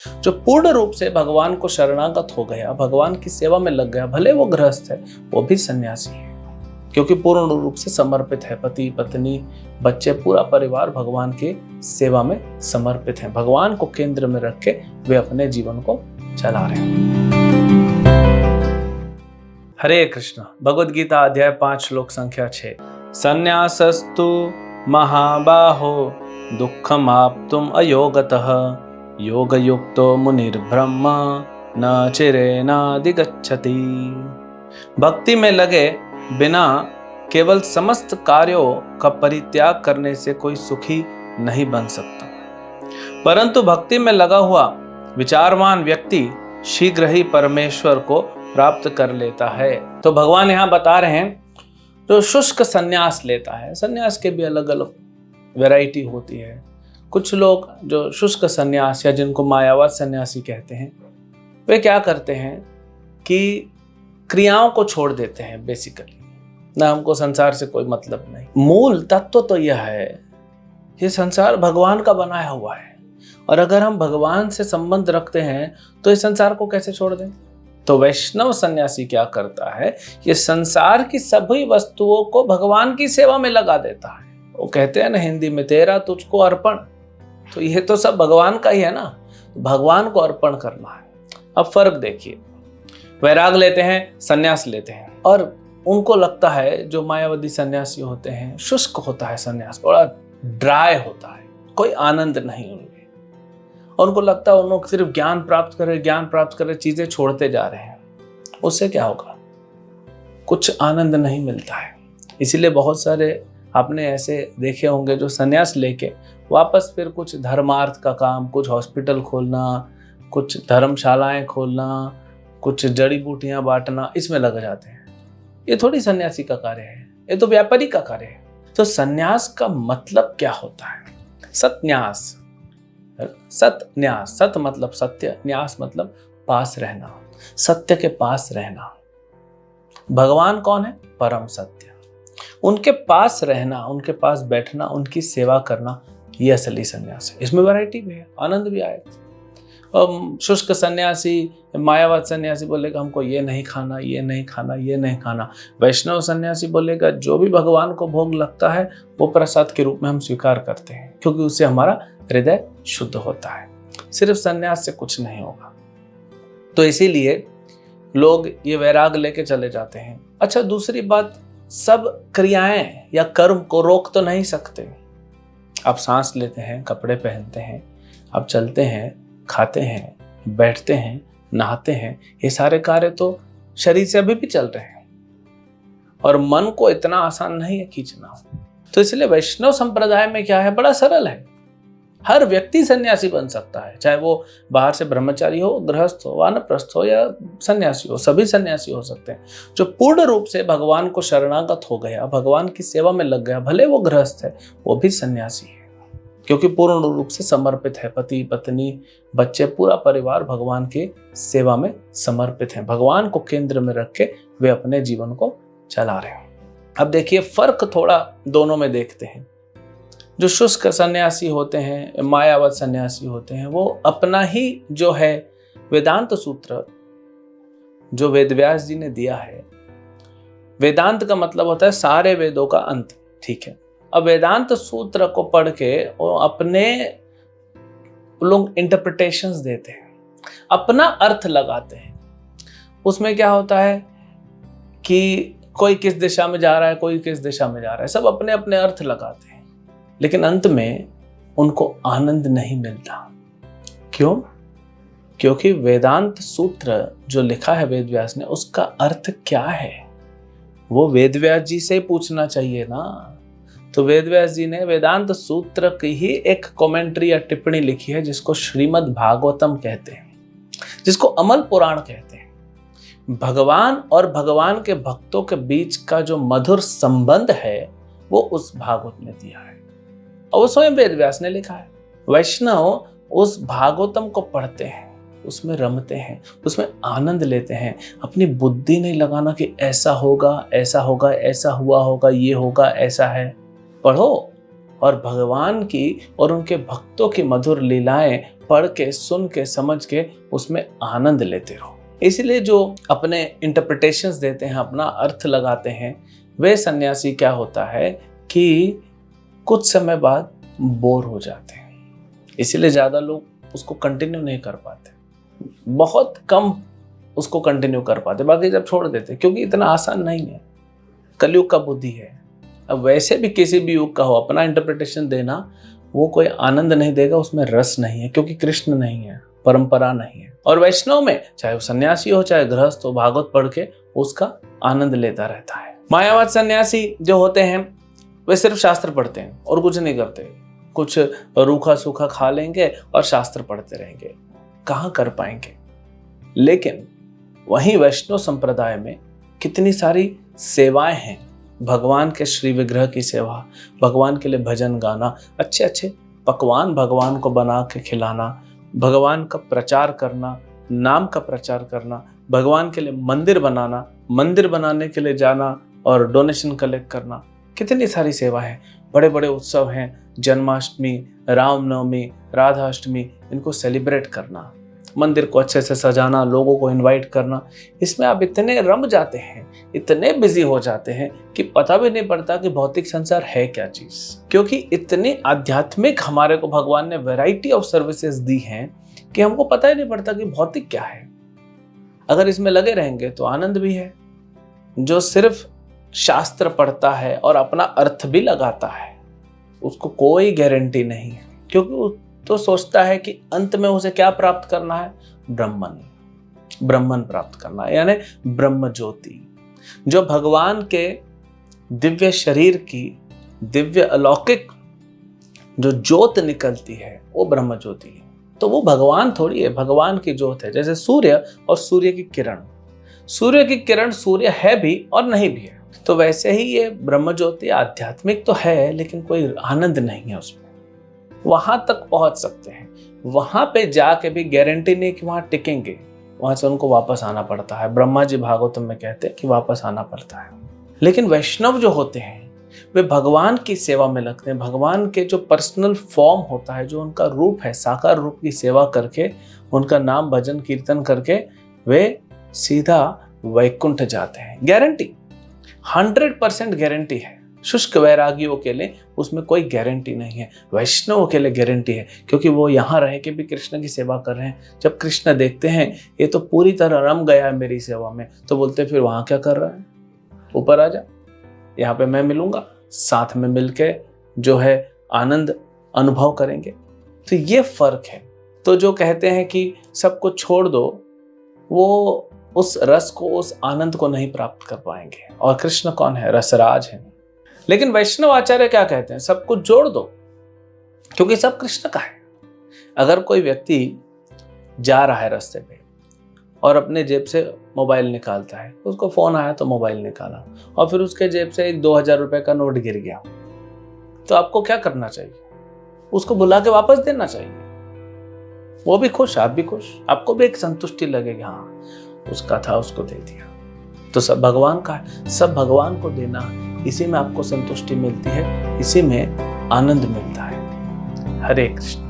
जो पूर्ण रूप से भगवान को शरणागत हो गया, भगवान की सेवा में लग गया, भले वो गृहस्थ है, वो भी सन्यासी है, क्योंकि पूर्ण रूप से समर्पित है। पति पत्नी बच्चे पूरा परिवार भगवान की सेवा में समर्पित है। भगवान को केंद्र में रख के वे अपने जीवन को चला रहे हैं। हरे कृष्ण। भगवद गीता अध्याय 5 श्लोक संख्या 6। संन्यासस्तु महाबाहो दुःखमाप्तुम अयोगतः योगयुक्तो मुनिर्ब्रह्म न चिरेणाधिगच्छति। भक्ति में लगे बिना केवल समस्त कार्यों का परित्याग करने से कोई सुखी नहीं बन सकता, परंतु भक्ति में लगा हुआ विचारवान व्यक्ति शीघ्र ही परमेश्वर को प्राप्त कर लेता है। तो भगवान यहाँ बता रहे हैं, जो शुष्क सन्यास लेता है, सन्यास के भी अलग अलग वैरायटी होती है। कुछ लोग जो शुष्क सन्यास या जिनको मायावाद सन्यासी कहते हैं, वे क्या करते हैं कि क्रियाओं को छोड़ देते हैं। बेसिकली ना हमको संसार से कोई मतलब नहीं। मूल तत्व तो यह है, ये संसार भगवान का बनाया हुआ है, और अगर हम भगवान से संबंध रखते हैं तो इस संसार को कैसे छोड़ दें। तो वैष्णव सन्यासी क्या करता है, ये संसार की सभी वस्तुओं को भगवान की सेवा में लगा देता है। वो कहते हैं ना हिंदी में, तेरा तुझको अर्पण। तो ये तो सब भगवान का ही है ना, भगवान को अर्पण करना है। अब फर्क देखिए, वैराग लेते हैं, सन्यास लेते हैं, और उनको लगता है जो मायावादी सन्यासी होते हैं, शुष्क होता है सन्यास, बड़ा ड्राई होता है, कोई आनंद नहीं उनमें। और उनको लगता है उन लोग सिर्फ ज्ञान प्राप्त करे, चीजें छोड़ते जा रहे हैं। उससे क्या होगा, कुछ आनंद नहीं मिलता है। इसीलिए बहुत सारे आपने ऐसे देखे होंगे जो सन्यास लेके वापस फिर कुछ धर्मार्थ का काम, कुछ हॉस्पिटल खोलना, कुछ धर्मशालाएं खोलना, कुछ जड़ी बूटियां बांटना, इसमें लग जाते हैं। ये थोड़ी सन्यासी का कार्य है, ये तो व्यापारी का कार्य है। तो सन्यास का मतलब क्या होता है? सत्न्यास, सत्न्यास, सत मतलब सत्य, न्यास मतलब पास रहना, सत्य के पास रहना। भगवान कौन है? परम सत्य। उनके पास रहना, उनके पास बैठना, उनकी सेवा करना, ये असली सन्यास है। इसमें वैरायटी भी है, आनंद भी आएगा। शुष्क सन्यासी, मायावाद सन्यासी बोलेगा हमको ये नहीं खाना, ये नहीं खाना, ये नहीं खाना। वैष्णव सन्यासी बोलेगा जो भी भगवान को भोग लगता है वो प्रसाद के रूप में हम स्वीकार करते हैं, क्योंकि उससे हमारा हृदय शुद्ध होता है। सिर्फ सन्यास से कुछ नहीं होगा। तो इसीलिए लोग ये वैराग लेके चले जाते हैं। अच्छा, दूसरी बात, सब क्रियाएं या कर्म को रोक तो नहीं सकते। आप सांस लेते हैं, कपड़े पहनते हैं, आप चलते हैं, खाते हैं, बैठते हैं, नहाते हैं, ये सारे कार्य तो शरीर से अभी भी चल रहे हैं, और मन को इतना आसान नहीं है खींचना। तो इसलिए वैष्णव संप्रदाय में क्या है, बड़ा सरल है। हर व्यक्ति सन्यासी बन सकता है, चाहे वो बाहर से ब्रह्मचारी हो, गृहस्थ हो, वानप्रस्थ हो या सन्यासी हो, सभी सन्यासी हो सकते हैं। जो पूर्ण रूप से भगवान को शरणागत हो गया, भगवान की सेवा में लग गया, भले वो गृहस्थ है, वो भी सन्यासी है, क्योंकि पूर्ण रूप से समर्पित है। पति पत्नी बच्चे पूरा परिवार भगवान की सेवा में समर्पित है। भगवान को केंद्र में रख के वे अपने जीवन को चला रहे हैं। अब देखिए, फर्क थोड़ा दोनों में देखते हैं। जो शुष्क सन्यासी होते हैं, मायावाद सन्यासी होते हैं, वो अपना ही जो है वेदांत सूत्र जो वेदव्यास जी ने दिया है, वेदांत का मतलब होता है सारे वेदों का अंत, ठीक है। अब वेदांत सूत्र को पढ़ के वो अपने लोग इंटरप्रिटेशंस देते हैं, अपना अर्थ लगाते हैं। उसमें क्या होता है कि कोई किस दिशा में जा रहा है, कोई किस दिशा में जा रहा है, सब अपने अपने अर्थ लगाते हैं, लेकिन अंत में उनको आनंद नहीं मिलता। क्यों? क्योंकि वेदांत सूत्र जो लिखा है वेदव्यास ने, उसका अर्थ क्या है वो वेदव्यास जी से ही पूछना चाहिए ना। तो वेदव्यास जी ने वेदांत सूत्र की ही एक कमेंट्री या टिप्पणी लिखी है, जिसको श्रीमद् भागवतम कहते हैं, जिसको अमल पुराण कहते हैं। भगवान और भगवान के भक्तों के बीच का जो मधुर संबंध है वो उस भागवत में दिया है, और वो स्वयं वेदव्यास ने लिखा है। वैष्णव उस भागवतम को पढ़ते हैं, उसमें रमते हैं, उसमें आनंद लेते हैं। अपनी बुद्धि नहीं लगाना कि ऐसा होगा, ऐसा होगा, ऐसा हुआ होगा, ये होगा, ऐसा है। पढ़ो और भगवान की और उनके भक्तों की मधुर लीलाएं पढ़ के, सुन के, समझ के उसमें आनंद लेते रहो। इसलिए जो अपने इंटरप्रिटेशंस देते हैं, अपना अर्थ लगाते हैं, वे सन्यासी क्या होता है कि कुछ समय बाद बोर हो जाते हैं। इसीलिए ज़्यादा लोग उसको कंटिन्यू नहीं कर पाते, बहुत कम उसको कंटिन्यू कर पाते, बाकी जब छोड़ देते, क्योंकि इतना आसान नहीं है। कलयुग का बुद्धि है। अब वैसे भी किसी भी युग का हो, अपना इंटरप्रिटेशन देना वो कोई आनंद नहीं देगा, उसमें रस नहीं है, क्योंकि कृष्ण नहीं है, परंपरा नहीं है। और वैष्णव में चाहे वो सन्यासी हो चाहे गृहस्थ हो, भागवत पढ़ के उसका आनंद लेता रहता है। मायावाद सन्यासी जो होते हैं वे सिर्फ शास्त्र पढ़ते हैं और कुछ नहीं करते, कुछ रूखा सूखा खा लेंगे और शास्त्र पढ़ते रहेंगे, कहाँ कर पाएंगे। लेकिन वहीं वैष्णव संप्रदाय में कितनी सारी सेवाएं हैं, भगवान के श्री विग्रह की सेवा, भगवान के लिए भजन गाना, अच्छे अच्छे पकवान भगवान को बना के खिलाना, भगवान का प्रचार करना, नाम का प्रचार करना, भगवान के लिए मंदिर बनाना, मंदिर बनाने के लिए जाना और डोनेशन कलेक्ट करना, कितनी सारी सेवा है। बड़े बड़े उत्सव हैं, जन्माष्टमी, रामनवमी, राधाष्टमी, इनको सेलिब्रेट करना, मंदिर को अच्छे से सजाना, लोगों को इनवाइट करना, इसमें आप इतने रम जाते हैं, इतने बिजी हो जाते हैं कि पता भी नहीं पड़ता कि भौतिक संसार है क्या चीज। क्योंकि इतनी आध्यात्मिक हमारे को भगवान ने वैरायटी ऑफ सर्विसेज दी हैं कि हमको पता ही नहीं पड़ता कि भौतिक क्या है। अगर इसमें लगे रहेंगे तो आनंद भी है। जो सिर्फ शास्त्र पढ़ता है और अपना अर्थ भी लगाता है, उसको कोई गारंटी नहीं है, क्योंकि वो तो सोचता है कि अंत में उसे क्या प्राप्त करना है, ब्रह्मन प्राप्त करना है, यानी ब्रह्म ज्योति। जो भगवान के दिव्य शरीर की दिव्य अलौकिक जो ज्योत निकलती है वो ब्रह्म ज्योति है। तो वो भगवान थोड़ी है, भगवान की ज्योत है। जैसे सूर्य और सूर्य की किरण, सूर्य की किरण सूर्य है भी और नहीं भी है, तो वैसे ही ये ब्रह्म ज्योति आध्यात्मिक तो है लेकिन कोई आनंद नहीं है उसमें। वहां तक पहुंच सकते हैं, वहां पे जाके भी गारंटी नहीं कि वहां टिकेंगे, वहां से उनको वापस आना पड़ता है। ब्रह्मा जी भागवतम में कहते हैं कि वापस आना पड़ता है। लेकिन वैष्णव जो होते हैं वे भगवान की सेवा में लगते हैं। भगवान के जो पर्सनल फॉर्म होता है, जो उनका रूप है, साकार रूप की सेवा करके, उनका नाम भजन कीर्तन करके वे सीधा वैकुंठ जाते हैं। गारंटी 100% गारंटी है। शुष्क वैरागियों के लिए उसमें कोई गारंटी नहीं है, वैष्णवों के लिए गारंटी है, क्योंकि वो यहाँ रह के भी कृष्ण की सेवा कर रहे हैं। जब कृष्ण देखते हैं ये तो पूरी तरह रम गया है मेरी सेवा में, तो बोलते फिर वहाँ क्या कर रहा है, ऊपर आ जा, यहाँ पे मैं मिलूंगा, साथ में मिलके जो है आनंद अनुभव करेंगे। तो ये फर्क है। तो जो कहते हैं कि सब कुछ छोड़ दो, वो उस रस को, उस आनंद को नहीं प्राप्त कर पाएंगे। और कृष्ण कौन है, रसराज है। लेकिन वैष्णव आचार्य क्या कहते हैं, सब कुछ जोड़ दो, क्योंकि सब कृष्ण का है। अगर कोई व्यक्ति जा रहा है रास्ते पे और अपने जेब से मोबाइल निकालता है, उसको फोन आया तो मोबाइल निकाला और फिर उसके जेब से एक 2000 रुपए का नोट गिर गया, तो आपको क्या करना चाहिए, उसको बुला के वापस देना चाहिए। वो भी खुश, आप भी खुश, आपको भी एक संतुष्टि लगेगी, हाँ उसका था उसको दे दिया। तो सब भगवान का है, सब भगवान को देना, इसी में आपको संतुष्टि मिलती है, इसी में आनंद मिलता है। हरे कृष्ण।